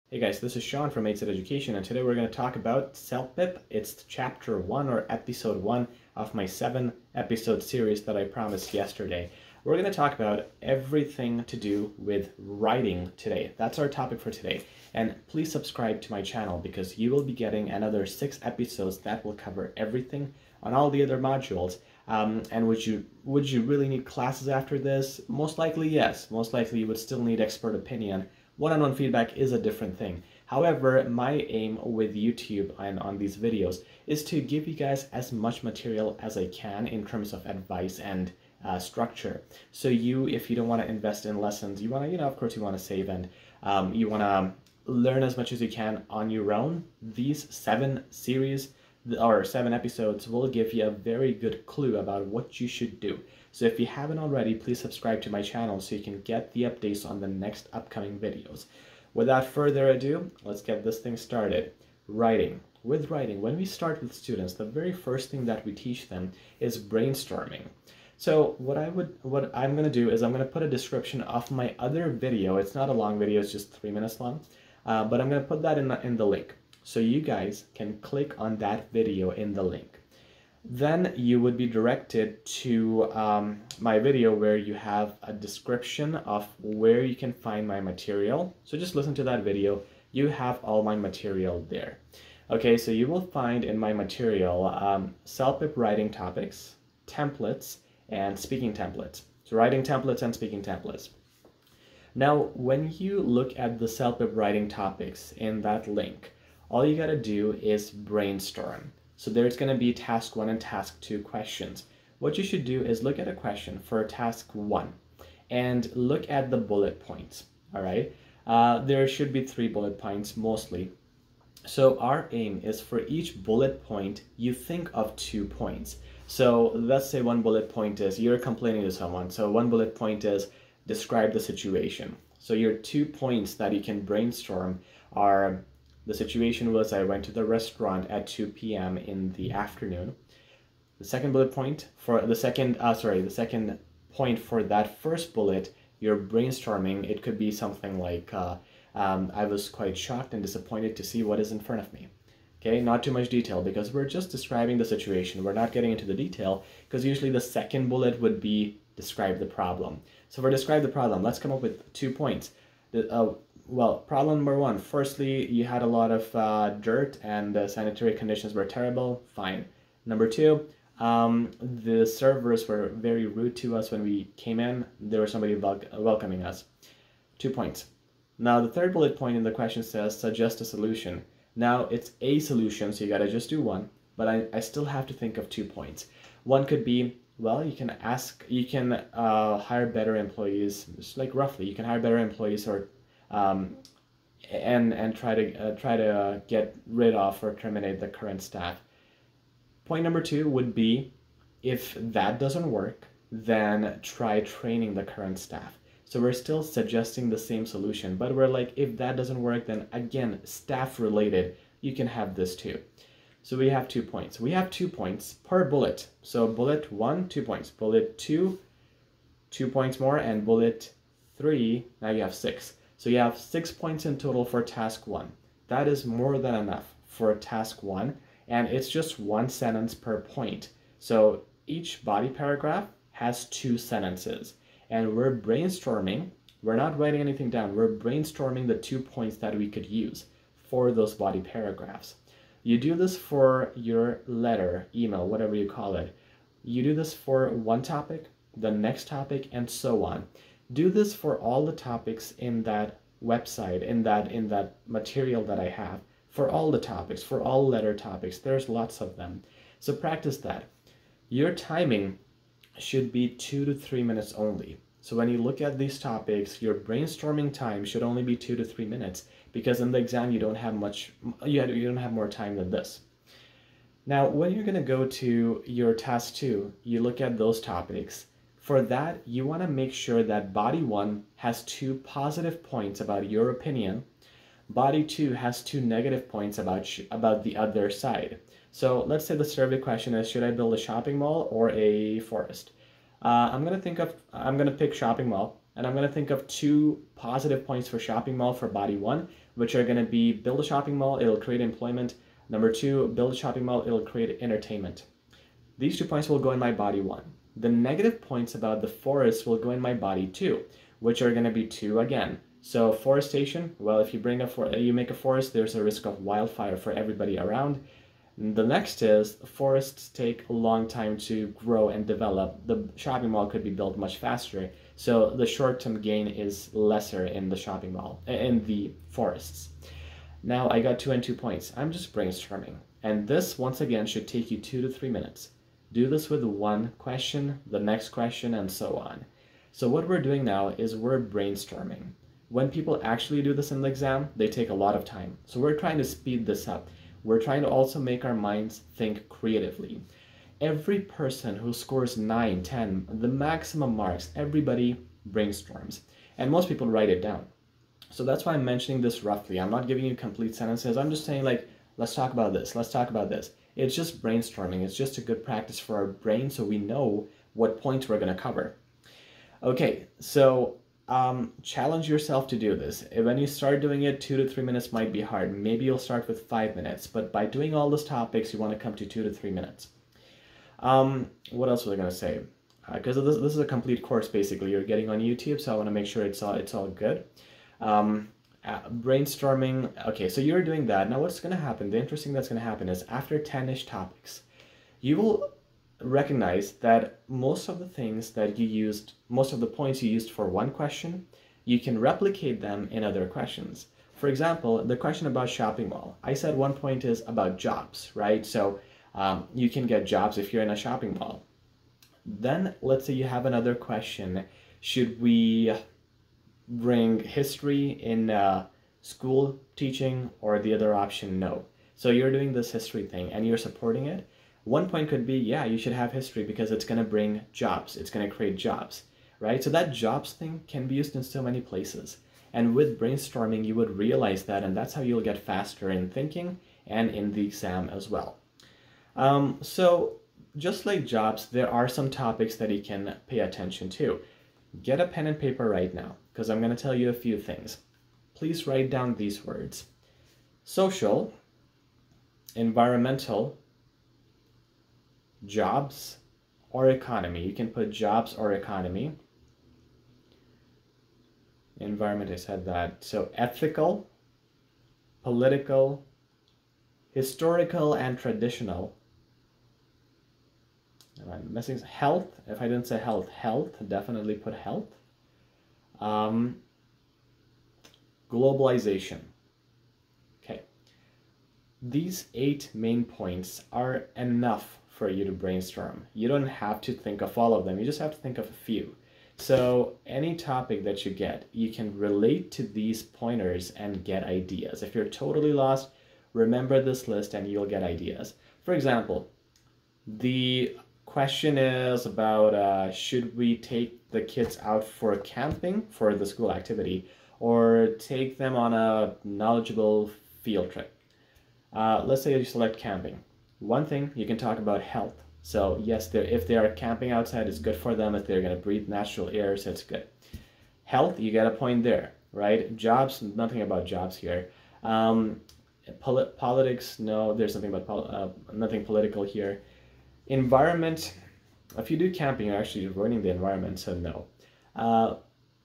Hey guys, this is Sean from Made Education, and today we're going to talk about CELPIP. It's chapter 1 or episode 1 of my 7-episode series that I promised yesterday. We're going to talk about everything to do with writing today. That's our topic for today. And please subscribe to my channel because you will be getting another 6 episodes that will cover everything on all the other modules. And would you really need classes after this? Most likely, yes. Most likely you would still need expert opinion. One-on-one feedback is a different thing. However, my aim with YouTube and on these videos is to give you guys as much material as I can in terms of advice and structure. So if you don't want to invest in lessons, you want to, of course you want to save and you want to learn as much as you can on your own. These 7 series or 7 episodes will give you a very good clue about what you should do. So if you haven't already, please subscribe to my channel so you can get the updates on the next upcoming videos. Without further ado, let's get this thing started. Writing. With writing, when we start with students, the very first thing that we teach them is brainstorming. So what I'm going to do is I'm going to put a description of my other video. It's not a long video, it's just 3 minutes long, but I'm going to put that in the link. So you guys can click on that video in the link. Then you would be directed to my video where you have a description of where you can find my material. So just listen to that video. You have all my material there. Okay, so you will find in my material CELPIP writing topics, templates, and speaking templates. So writing templates and speaking templates. Now, when you look at the CELPIP writing topics in that link, all you gotta do is brainstorm. So there's going to be task 1 and task 2 questions. What you should do is look at a question for task 1 and look at the bullet points, all right? There should be 3 bullet points mostly. So our aim is for each bullet point, you think of 2 points. So let's say one bullet point is you're complaining to someone. So one bullet point is describe the situation. So your 2 points that you can brainstorm are: the situation was I went to the restaurant at 2 p.m. in the afternoon. The second bullet point for the second point for that first bullet, you're brainstorming. It could be something like, I was quite shocked and disappointed to see what is in front of me. Okay, not too much detail because we're just describing the situation. We're not getting into the detail because usually the second bullet would be describe the problem. So for describe the problem, let's come up with 2 points. Well, problem number 1, firstly, you had a lot of dirt and the sanitary conditions were terrible. Fine. Number 2, the servers were very rude to us when we came in. There was somebody welcoming us. 2 points. Now, the third bullet point in the question says, suggest a solution. Now, it's a solution, so you gotta just do 1, but I still have to think of 2 points. 1 could be, well, you can hire better employees, just like roughly, you can hire better employees or and try to get rid of or terminate the current staff. Point number 2 would be, if that doesn't work, then try training the current staff. So we're still suggesting the same solution, but we're like, if that doesn't work, then again, staff related, you can have this too. So we have 2 points. We have 2 points per bullet. So bullet 1, 2 points. Bullet 2, 2 points more, and bullet 3, now you have 6. So you have 6 points in total for task 1. That is more than enough for task 1, and it's just 1 sentence per point. So each body paragraph has 2 sentences, and we're brainstorming. We're not writing anything down. We're brainstorming the 2 points that we could use for those body paragraphs. You do this for your letter, email, whatever you call it. You do this for one topic, the next topic, and so on. Do this for all the topics in that website, in that material that I have, for all the topics, for all letter topics. There's lots of them. So practice that. Your timing should be 2 to 3 minutes only. So when you look at these topics, your brainstorming time should only be 2 to 3 minutes because in the exam you don't have you don't have more time than this. Now, when you're going to go to your task 2, you look at those topics. For that, you want to make sure that body 1 has 2 positive points about your opinion. Body 2 has 2 negative points about the other side. So let's say the survey question is, should I build a shopping mall or a forest? I'm going to pick shopping mall, and I'm going to think of 2 positive points for shopping mall for body 1, which are going to be build a shopping mall, it'll create employment. Number 2, build a shopping mall, it'll create entertainment. These 2 points will go in my body 1. The negative points about the forest will go in my body 2, which are going to be 2 again. So forestation, well, if you you make a forest, there's a risk of wildfire for everybody around. The next is forests take a long time to grow and develop. The shopping mall could be built much faster. So the short-term gain is lesser in the shopping mall, in the forests. Now I got 2 and 2 points. I'm just brainstorming. And this, once again, should take you 2 to 3 minutes. Do this with one question, the next question, and so on. So what we're doing now is we're brainstorming. When people actually do this in the exam, they take a lot of time. So we're trying to speed this up. We're trying to also make our minds think creatively. Every person who scores 9, 10, the maximum marks, everybody brainstorms. And most people write it down. So that's why I'm mentioning this roughly. I'm not giving you complete sentences. I'm just saying, like, let's talk about this. Let's talk about this. It's just brainstorming. It's just a good practice for our brain so we know what points we're going to cover. Okay, so challenge yourself to do this. When you start doing it, 2 to 3 minutes might be hard. Maybe you'll start with 5 minutes, but by doing all those topics, you want to come to 2 to 3 minutes. What else was I going to say? Because this is a complete course, basically. You're getting on YouTube, so I want to make sure it's all good. Brainstorming. Okay, so you're doing that. Now what's going to happen, the interesting thing that's going to happen is after 10-ish topics, you will recognize that most of the things that you used, most of the points you used for one question, you can replicate them in other questions. For example, the question about shopping mall. I said 1 point is about jobs, right? So you can get jobs if you're in a shopping mall. Then let's say you have another question. Should we bring history in school teaching, or the other option, no? So you're doing this history thing and you're supporting it. 1 point could be, yeah, you should have history because it's going to bring jobs. It's going to create jobs, right? So that jobs thing can be used in so many places. And with brainstorming, you would realize that, and that's how you'll get faster in thinking and in the exam as well. So just like jobs, there are some topics that you can pay attention to. Get a pen and paper right now, because I'm going to tell you a few things. Please write down these words: social, environmental, jobs, or economy. You can put jobs or economy. Environment, I said that. So ethical, political, historical, and traditional. Am I missing health? If I didn't say health, health, definitely put health. Globalization. Okay. These 8 main points are enough for you to brainstorm. You don't have to think of all of them. You just have to think of a few. So any topic that you get, you can relate to these pointers and get ideas. If you're totally lost, remember this list and you'll get ideas. For example, the question is about should we take the kids out for camping for the school activity, or take them on a knowledgeable field trip? Let's say you select camping. One thing, you can talk about health. So yes, if they are camping outside, it's good for them. If they're going to breathe natural air, so it's good. Health, you get a point there, right? Jobs, nothing about jobs here. Politics, no, there's nothing about nothing political here. Environment, if you do camping, you're actually ruining the environment, so no.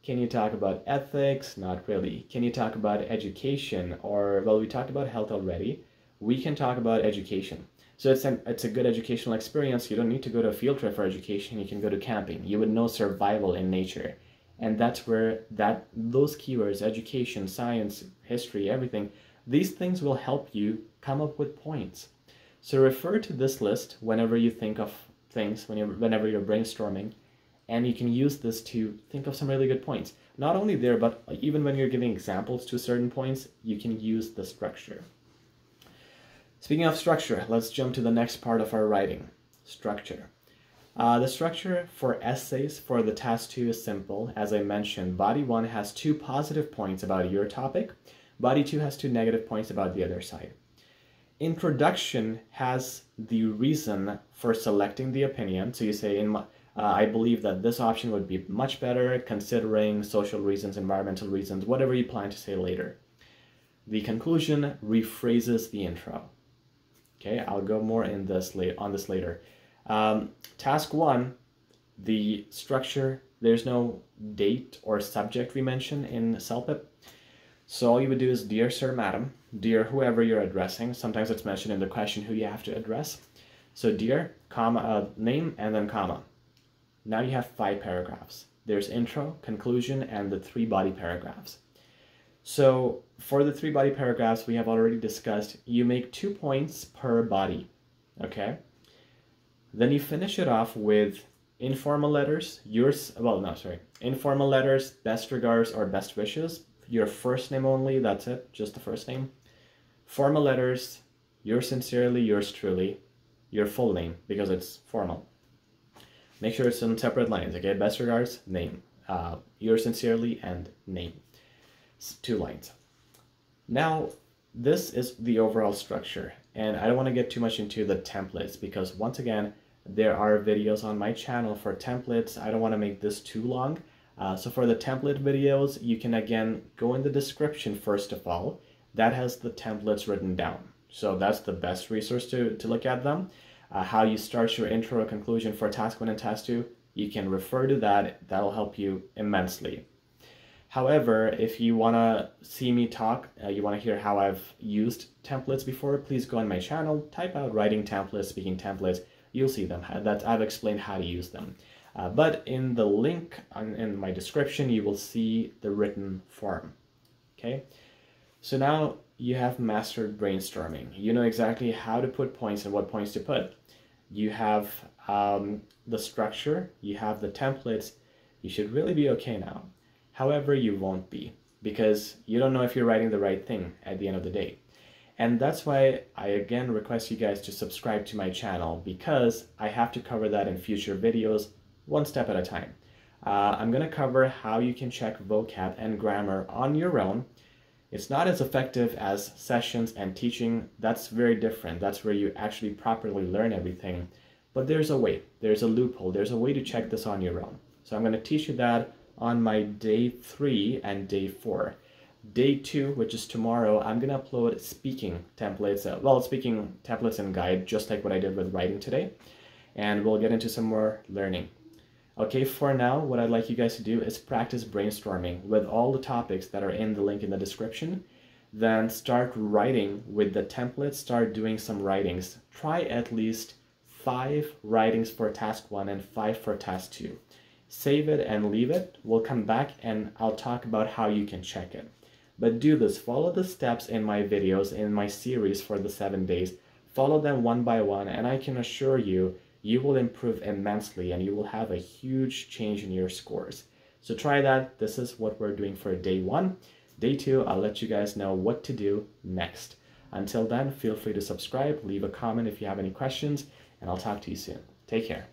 Can you talk about ethics? Not really. Can you talk about education? Or, well, we talked about health already. We can talk about education. So it's a good educational experience. You don't need to go to a field trip for education. You can go to camping. You would know survival in nature. And that's where those keywords, education, science, history, everything, these things will help you come up with points. So refer to this list whenever you think of things, whenever you're brainstorming, and you can use this to think of some really good points. Not only there, but even when you're giving examples to certain points, you can use the structure. Speaking of structure, let's jump to the next part of our writing, structure. The structure for essays for the task 2 is simple. As I mentioned, body 1 has 2 positive points about your topic. Body 2 has 2 negative points about the other side. Introduction has the reason for selecting the opinion. So you say, I believe that this option would be much better considering social reasons, environmental reasons, whatever you plan to say later. The conclusion rephrases the intro. Okay, I'll go more in this on this later. Task 1, the structure, there's no date or subject we mention in CELPIP. So all you would do is dear sir, madam, dear whoever you're addressing. Sometimes it's mentioned in the question who you have to address. So dear, comma, name, and then comma. Now you have 5 paragraphs. There's intro, conclusion, and the 3 body paragraphs. So for the 3 body paragraphs we have already discussed, you make 2 points per body, okay? Then you finish it off with informal letters, informal letters, best regards or best wishes, your first name only, that's it, just the first name. Formal letters, yours sincerely, yours truly, your full name, because it's formal. Make sure it's in separate lines, okay? Best regards, name, yours sincerely, and name. 2 lines. Now, this is the overall structure, and I don't want to get too much into the templates because once again, there are videos on my channel for templates. I don't want to make this too long. So for the template videos, you can again go in the description first of all. That has the templates written down. So that's the best resource to look at them. How you start your intro or conclusion for task 1 and task 2, you can refer to that. That'll help you immensely. However, if you want to see me talk, you want to hear how I've used templates before, please go on my channel, type out writing templates, speaking templates, you'll see them. I've explained how to use them. But in the link in my description, you will see the written form. Okay, so now you have mastered brainstorming. You know exactly how to put points and what points to put. You have the structure, you have the templates. You should really be okay now. However, you won't be, because you don't know if you're writing the right thing at the end of the day. And that's why I again request you guys to subscribe to my channel, because I have to cover that in future videos, one step at a time. I'm going to cover how you can check vocab and grammar on your own. It's not as effective as sessions and teaching. That's very different. That's where you actually properly learn everything. But there's a way, there's a loophole, there's a way to check this on your own. So I'm going to teach you that on my day 3 and day 4. Day 2, which is tomorrow, I'm going to upload speaking templates, speaking templates and guide, just like what I did with writing today. And we'll get into some more learning. Okay, for now, what I'd like you guys to do is practice brainstorming with all the topics that are in the link in the description. Then start writing with the templates, start doing some writings. Try at least 5 writings for task 1 and 5 for task 2. Save it and leave it. We'll come back and I'll talk about how you can check it. But do this, follow the steps in my videos, in my series for the 7 days. Follow them one by one, and I can assure you, you will improve immensely and you will have a huge change in your scores. So try that. This is what we're doing for day 1. Day 2, I'll let you guys know what to do next. Until then, feel free to subscribe, leave a comment if you have any questions, and I'll talk to you soon. Take care.